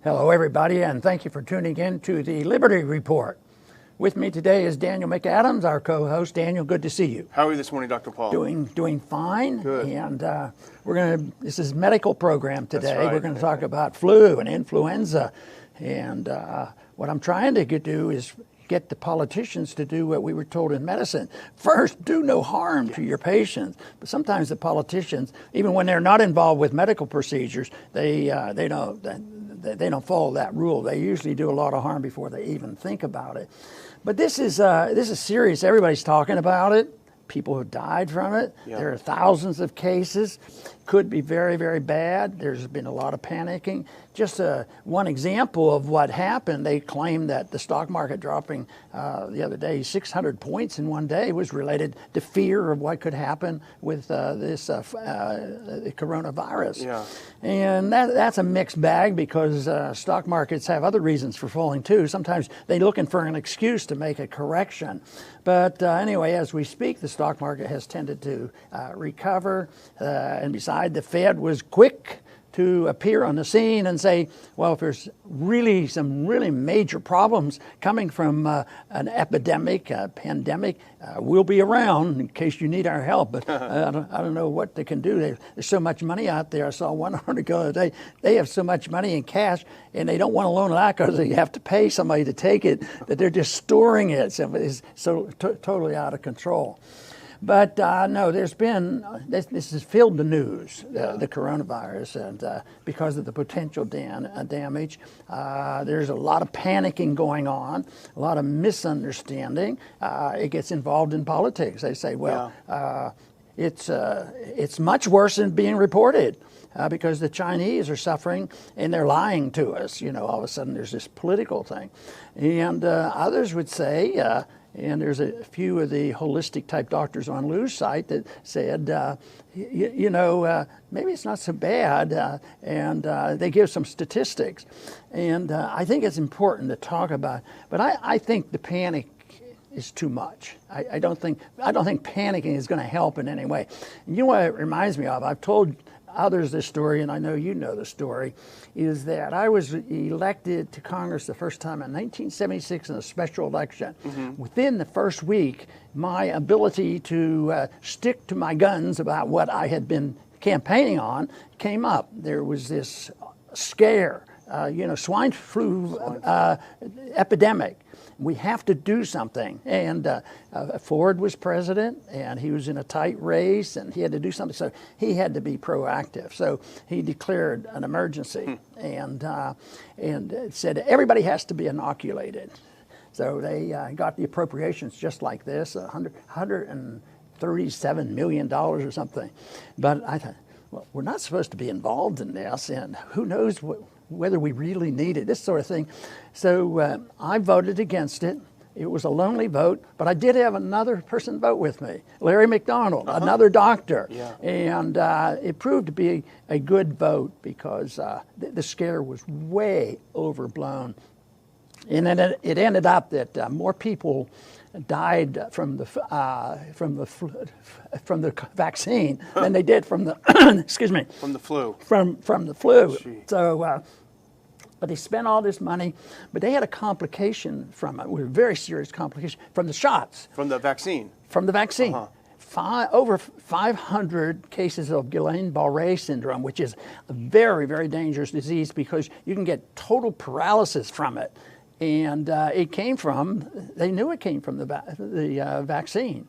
Hello, everybody, and thank you for tuning in to the Liberty Report. With me today is Daniel McAdams, our co-host. Daniel, good to see you. How are you this morning, Dr. Paul? Doing fine. Good. And this is medical program today. That's right. We're going to talk about flu and influenza. And what I'm trying to do is get the politicians to do what we were told in medicine. First, do no harm to your patients. But sometimes the politicians, even when they're not involved with medical procedures, they don't follow that rule. They usually do a lot of harm before they even think about it. But this is serious. Everybody's talking about it. People have died from it. Yeah. There are thousands of cases. Could be very, very bad. There's been a lot of panicking. Just one example of what happened, they claimed that the stock market dropping the other day 600 points in one day was related to fear of what could happen with this coronavirus. Yeah. And that's a mixed bag because stock markets have other reasons for falling too. Sometimes they're looking for an excuse to make a correction. But anyway, as we speak, the stock market has tended to recover. And besides, the Fed was quick to appear on the scene and say, well, if there's really some really major problems coming from an epidemic, a pandemic, we'll be around in case you need our help. But I don't know what they can do. There's so much money out there. I saw one article today. They have so much money in cash, and they don't want to loan it out because they have to pay somebody to take it, that they're just storing it. So it's totally out of control. But no, there's been, this has filled the news, the coronavirus, and because of the potential damage. There's a lot of panicking going on, a lot of misunderstanding. It gets involved in politics. They say, well, it's much worse than being reported. Because the Chinese are suffering and they're lying to us. You know, all of a sudden there's this political thing. And others would say, and there's a few of the holistic type doctors on Lou's site that said, maybe it's not so bad, and they give some statistics. And I think it's important to talk about, but I think the panic is too much. I don't think panicking is going to help in any way. And you know what it reminds me of? I've told others this story, and I know you know the story, is that I was elected to Congress the first time in 1976 in a special election. Mm-hmm. Within the first week, my ability to stick to my guns about what I had been campaigning on came up. There was this scare, swine flu epidemic. We have to do something. And Ford was president, and he was in a tight race, and he had to do something. So he had to be proactive. So he declared an emergency and said everybody has to be inoculated. So they got the appropriations just like this, $137 million or something. But I thought, well, we're not supposed to be involved in this, and who knows whether we really need it, this sort of thing. So I voted against it. It was a lonely vote, but I did have another person vote with me, Larry McDonald, another doctor. Yeah. And it proved to be a good vote because the scare was way overblown. And then it ended up that more people died from the vaccine than they did from the from the flu. From the flu. Gee. So, but they spent all this money, but they had a complication from it, a very serious complication from the shots. From the vaccine. From the vaccine. Over 500 cases of Guillain-Barré syndrome, which is a very, very dangerous disease because you can get total paralysis from it. And they knew it came from the vaccine.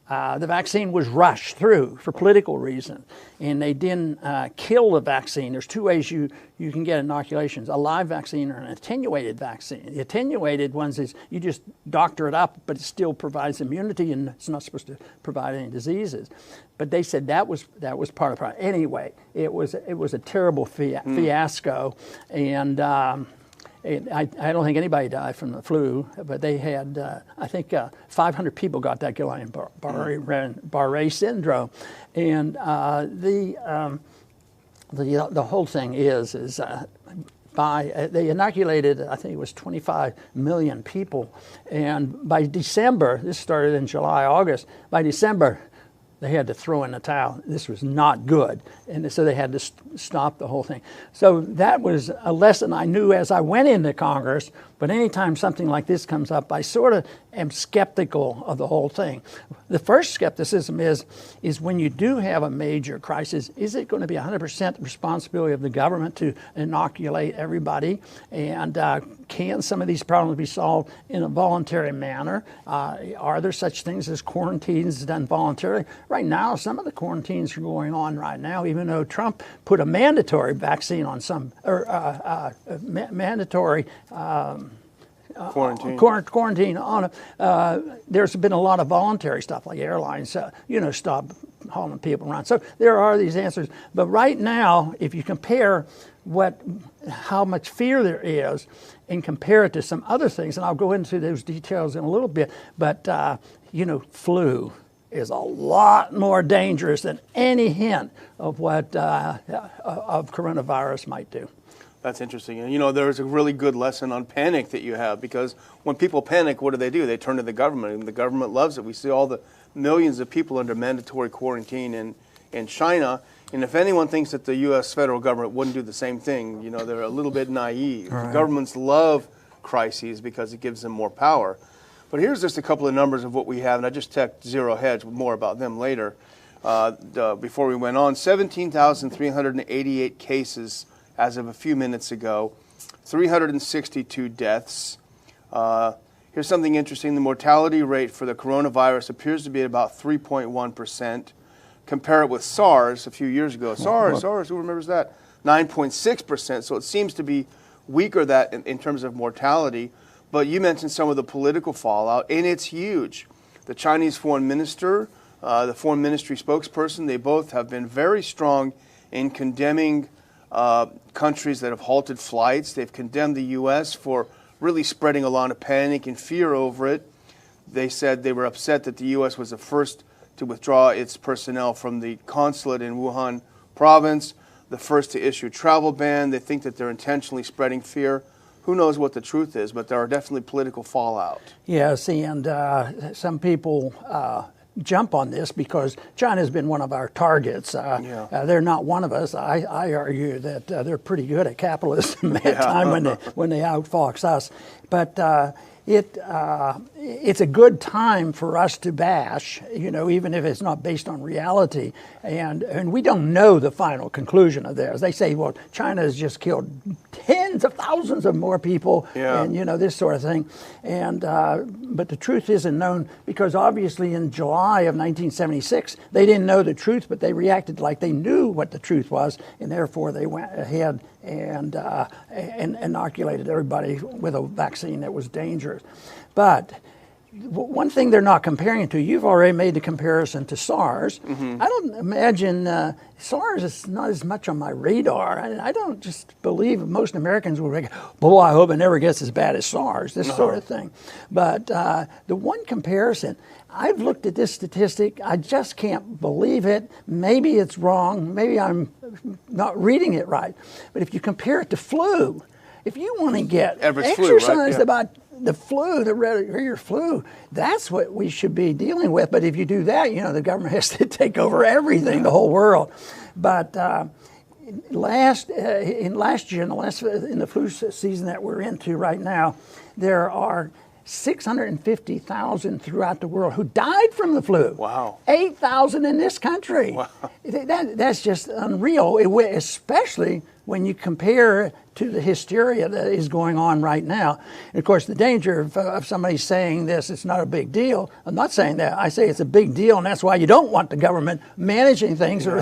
The vaccine was rushed through for political reasons, and they didn't kill the vaccine. There's two ways you can get inoculations, a live vaccine or an attenuated vaccine. The attenuated ones is you just doctor it up, but it still provides immunity, and it's not supposed to provide any diseases. But they said that was part of the problem. Anyway, it was a terrible fiasco, and I don't think anybody died from the flu, but they had, 500 people got that Guillain-Barré syndrome. And the whole thing is they inoculated, I think it was 25 million people. And by December, this started in July, August, by December, they had to throw in the towel. This was not good. And so they had to stop the whole thing. So that was a lesson I knew as I went into Congress. But anytime something like this comes up, I sort of am skeptical of the whole thing. The first skepticism is when you do have a major crisis, is it going to be 100% responsibility of the government to inoculate everybody? And can some of these problems be solved in a voluntary manner? Are there such things as quarantines done voluntarily? Right now, some of the quarantines are going on right now, even though Trump put a mandatory vaccine on some, or mandatory quarantine on it. There's been a lot of voluntary stuff, like airlines, stop hauling people around. So there are these answers. But right now, if you compare how much fear there is and compare it to some other things, and I'll go into those details in a little bit, but flu is a lot more dangerous than any hint of what of coronavirus might do. That's interesting. And there's a really good lesson on panic that you have, because when people panic, what do? They turn to the government, and the government loves it. We see all the millions of people under mandatory quarantine in China. And if anyone thinks that the U.S. federal government wouldn't do the same thing, they're a little bit naive. Right. Governments love crises because it gives them more power. But here's just a couple of numbers of what we have, and I just checked Zero Hedge, more about them later. Before we went on, 17,388 cases as of a few minutes ago, 362 deaths. Here's something interesting. The mortality rate for the coronavirus appears to be at about 3.1%. Compare it with SARS a few years ago. SARS, who remembers that? 9.6%. So it seems to be weaker that in terms of mortality. But you mentioned some of the political fallout, and it's huge. The Chinese foreign minister, the foreign ministry spokesperson, they both have been very strong in condemning countries that have halted flights. They've condemned the U.S. for really spreading a lot of panic and fear over it. They said they were upset that the U.S. was the first to withdraw its personnel from the consulate in Wuhan Province, the first to issue travel ban. They think that they're intentionally spreading fear. Who knows what the truth is, but there are definitely political fallout. Yes, and some people jump on this because China's been one of our targets. They're not one of us. I argue that they're pretty good at capitalism at time when they outfox us. But it's a good time for us to bash, even if it's not based on reality. And we don't know the final conclusion of theirs. They say, well, China has just killed tens of thousands of more people, and this sort of thing. And but the truth isn't known, because obviously in July of 1976 they didn't know the truth, but they reacted like they knew what the truth was, and therefore they went ahead and inoculated everybody with a vaccine that was dangerous. But one thing they're not comparing it to, you've already made the comparison to SARS. Mm-hmm. I don't imagine SARS is not as much on my radar. I don't just believe most Americans will think, boy, I hope it never gets as bad as SARS, this sort of thing. But the one comparison, I've looked at this statistic, I just can't believe it. Maybe it's wrong, maybe I'm not reading it right. But if you compare it to flu, if you want to get exercised about the flu, the regular flu, that's what we should be dealing with. But if you do that, the government has to take over everything, the whole world. But in last year, in the flu season that we're into right now, there are 650,000 throughout the world who died from the flu. Wow. 8,000 in this country. Wow. That's just unreal, especially when you compare to the hysteria that is going on right now. And of course, the danger of somebody saying this, it's not a big deal. I'm not saying that. I say it's a big deal, and that's why you don't want the government managing things, or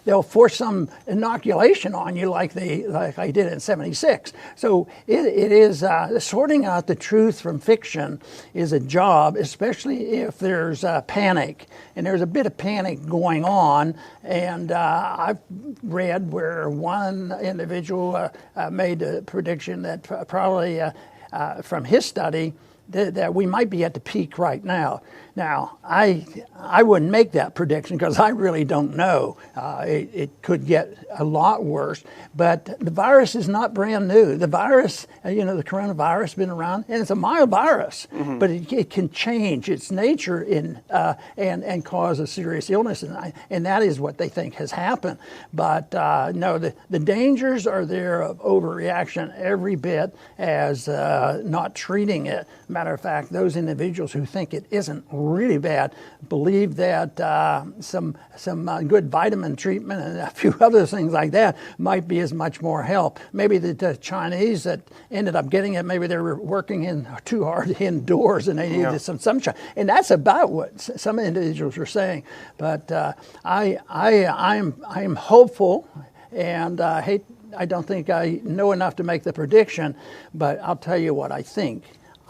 they'll force some inoculation on you like I did in '76. So it is sorting out the truth from fiction is a job, especially if there's panic. And there's a bit of panic going on. And I've read where one individual made a prediction that probably from his study that we might be at the peak right now. Now, I wouldn't make that prediction because I really don't know. It could get a lot worse, but the virus is not brand new. The virus, the coronavirus has been around, and it's a mild virus, but it can change its nature and cause a serious illness, and that is what they think has happened. But no, the dangers are there of overreaction every bit as not treating it. Matter of fact, those individuals who think it isn't really bad believe that some good vitamin treatment and a few other things like that might be as much more help. Maybe the Chinese that ended up getting it, maybe they were working too hard indoors and they needed some sunshine. And that's about what some individuals are saying. But I'm hopeful, and I don't think I know enough to make the prediction, but I'll tell you what I think.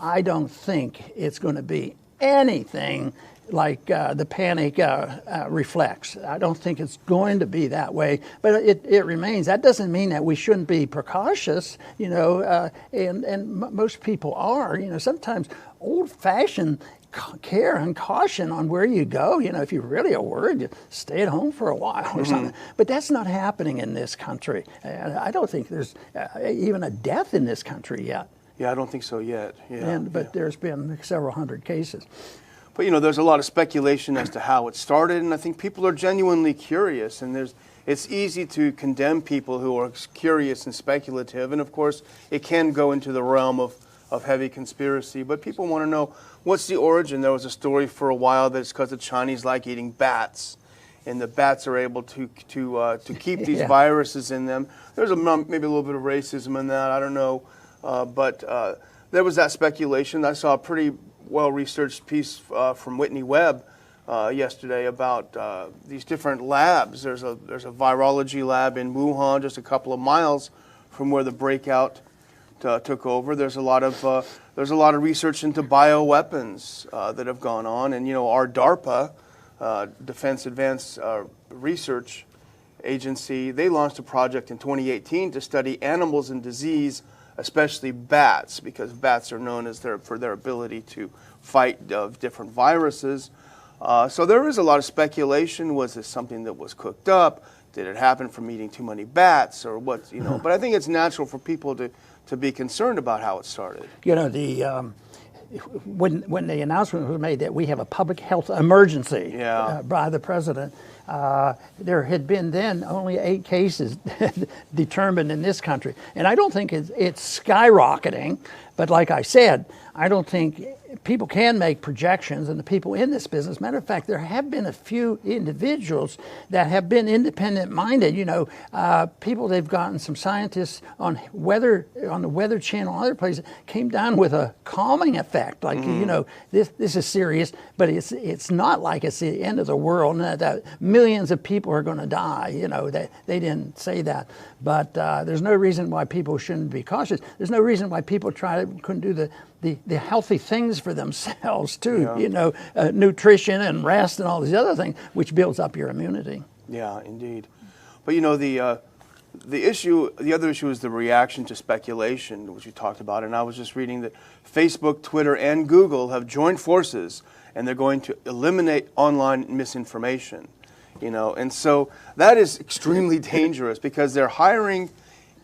I don't think it's going to be anything like the panic reflects. I don't think it's going to be that way, but it remains. That doesn't mean that we shouldn't be precautious, and most people are. Sometimes old-fashioned care and caution on where you go. If you really are worried, you stay at home for a while or something. But that's not happening in this country. I don't think there's even a death in this country yet. Yeah, I don't think so yet. Yeah, but there's been several hundred cases. But there's a lot of speculation as to how it started, and I think people are genuinely curious. And it's easy to condemn people who are curious and speculative, and of course, it can go into the realm of heavy conspiracy. But people want to know what's the origin. There was a story for a while that it's because the Chinese like eating bats, and the bats are able to keep these viruses in them. There's maybe a little bit of racism in that. I don't know. But there was that speculation. I saw a pretty well-researched piece from Whitney Webb yesterday about these different labs. There's a virology lab in Wuhan, just a couple of miles from where the breakout took over. There's a lot of research into bioweapons that have gone on, and our DARPA, Defense Advanced Research Agency, they launched a project in 2018 to study animals and disease, especially bats, because bats are known for their ability to fight different viruses. So there is a lot of speculation. Was this something that was cooked up? Did it happen from eating too many bats, or what? But I think it's natural for people to be concerned about how it started. When the announcement was made that we have a public health emergency by the president, there had been then only 8 cases determined in this country. And I don't think it's skyrocketing, but like I said, I don't think people can make projections, and the people in this business. Matter of fact, there have been a few individuals that have been independent-minded. People, they've gotten some scientists on the Weather Channel and other places, came down with a calming effect. Like, this is serious, but it's not like it's the end of the world, and that millions of people are going to die. They didn't say that. But there's no reason why people shouldn't be cautious. There's no reason why people couldn't do the healthy things for themselves too, nutrition and rest and all these other things, which builds up your immunity. Yeah, indeed. But the other issue is the reaction to speculation, which you talked about. And I was just reading that Facebook, Twitter, and Google have joined forces, and they're going to eliminate online misinformation. And so that is extremely dangerous because they're hiring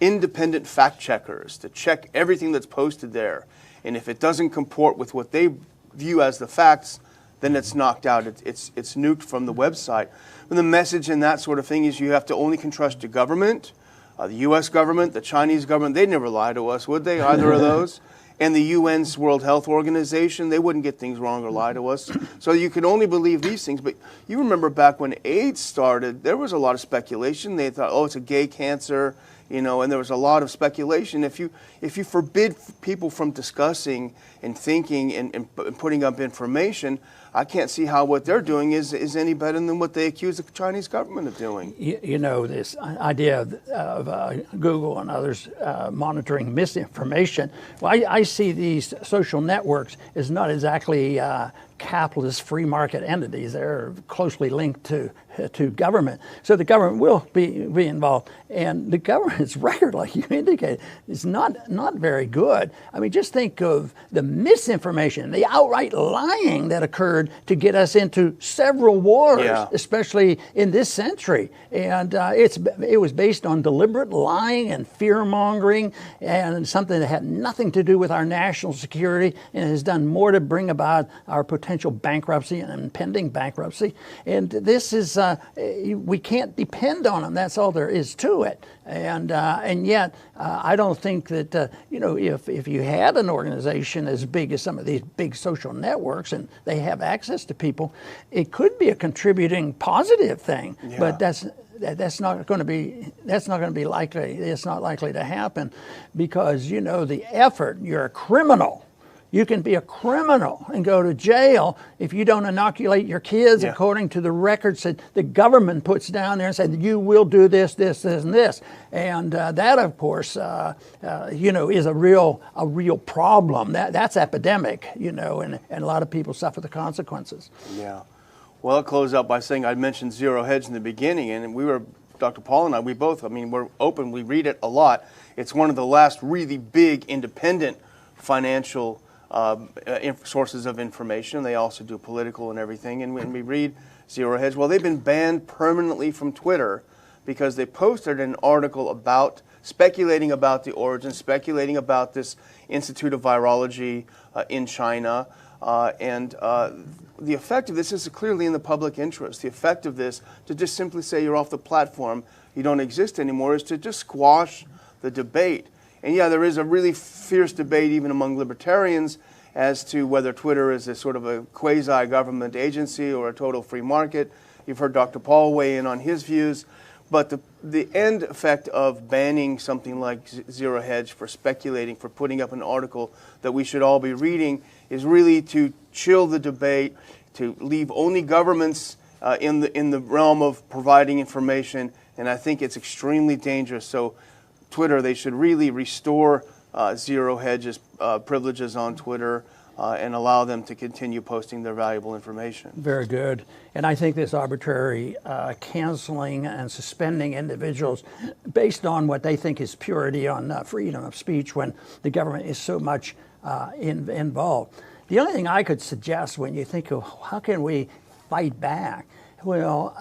independent fact checkers to check everything that's posted there. And if it doesn't comport with what they view as the facts, then it's knocked out. It's nuked from the website. And the message in that sort of thing is you have to only trust the government, the U.S. government, the Chinese government. They'd never lie to us, would they? Either of those. And the UN's World Health Organization, they wouldn't get things wrong or lie to us. So you can only believe these things. But you remember back when AIDS started, there was a lot of speculation. They thought, it's a gay cancer. And there was a lot of speculation. If you forbid people from discussing and thinking and putting up information, I can't see how what they're doing is any better than what they accuse the Chinese government of doing. You know, this idea of Google and others monitoring misinformation. Well, I see these social networks as not exactly capitalist free market entities. They're closely linked to government. So the government will be involved. And the government's record, like you indicated, is not very good. I mean, just think of the misinformation, the outright lying that occurred to get us into several wars, especially in this century. And it was based on deliberate lying and fear-mongering and something that had nothing to do with our national security and has done more to bring about our potential bankruptcy and impending bankruptcy. And this is, we can't depend on them. That's all there is to it. And yet, I don't think that, you know, if you had an organization as big as some of these big social networks and they have access to people, it could be a contributing positive thing. Yeah. But that's not going to be likely. It's not likely to happen because, you know, the effort, you're a criminal. You can be a criminal and go to jail if you don't inoculate your kids according to the records that the government puts down there and say you will do this, this, this, and this. And that, of course, you know, is a real problem. That's epidemic, you know, and a lot of people suffer the consequences. Yeah. Well, I'll close out by saying I mentioned Zero Hedge in the beginning, and we were, Dr. Paul and I, we both, I mean, we're open, we read it a lot. It's one of the last really big independent financial sources of information. They also do political and everything. And when we read Zero Hedge, well, they've been banned permanently from Twitter because they posted an article about speculating about the origin, speculating about this Institute of Virology in China. The effect of this is clearly in the public interest. The effect of this, to just simply say you're off the platform, you don't exist anymore, is to just squash the debate. And yeah, there is a really fierce debate even among libertarians as to whether Twitter is a sort of a quasi-government agency or a total free market. You've heard Dr. Paul weigh in on his views. But the end effect of banning something like Zero Hedge for speculating, for putting up an article that we should all be reading, is really to chill the debate, to leave only governments in the realm of providing information. And I think it's extremely dangerous. So Twitter, they should really restore Zero Hedge's privileges on Twitter and allow them to continue posting their valuable information. Very good. And I think this arbitrary canceling and suspending individuals based on what they think is purity on freedom of speech when the government is so much involved. The only thing I could suggest when you think of how can we fight back, well,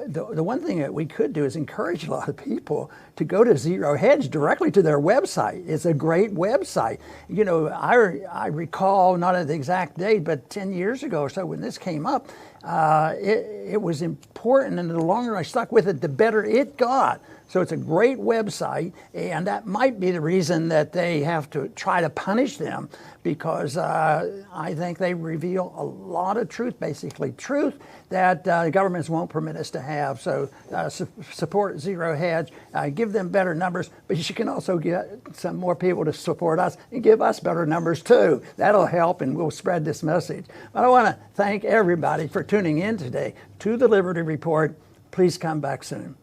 the one thing that we could do is encourage a lot of people to go to Zero Hedge directly to their website. It's a great website. You know, I recall, not at the exact date, but 10 years ago or so when this came up, it was important, and the longer I stuck with it, the better it got. So it's a great website, and that might be the reason that they have to try to punish them, because I think they reveal a lot of truth, basically truth that governments won't permit us to have. So support Zero Hedge, give them better numbers, but you can also get some more people to support us and give us better numbers too. That'll help, and we'll spread this message. But I want to thank everybody for tuning in today to the Liberty Report. Please come back soon.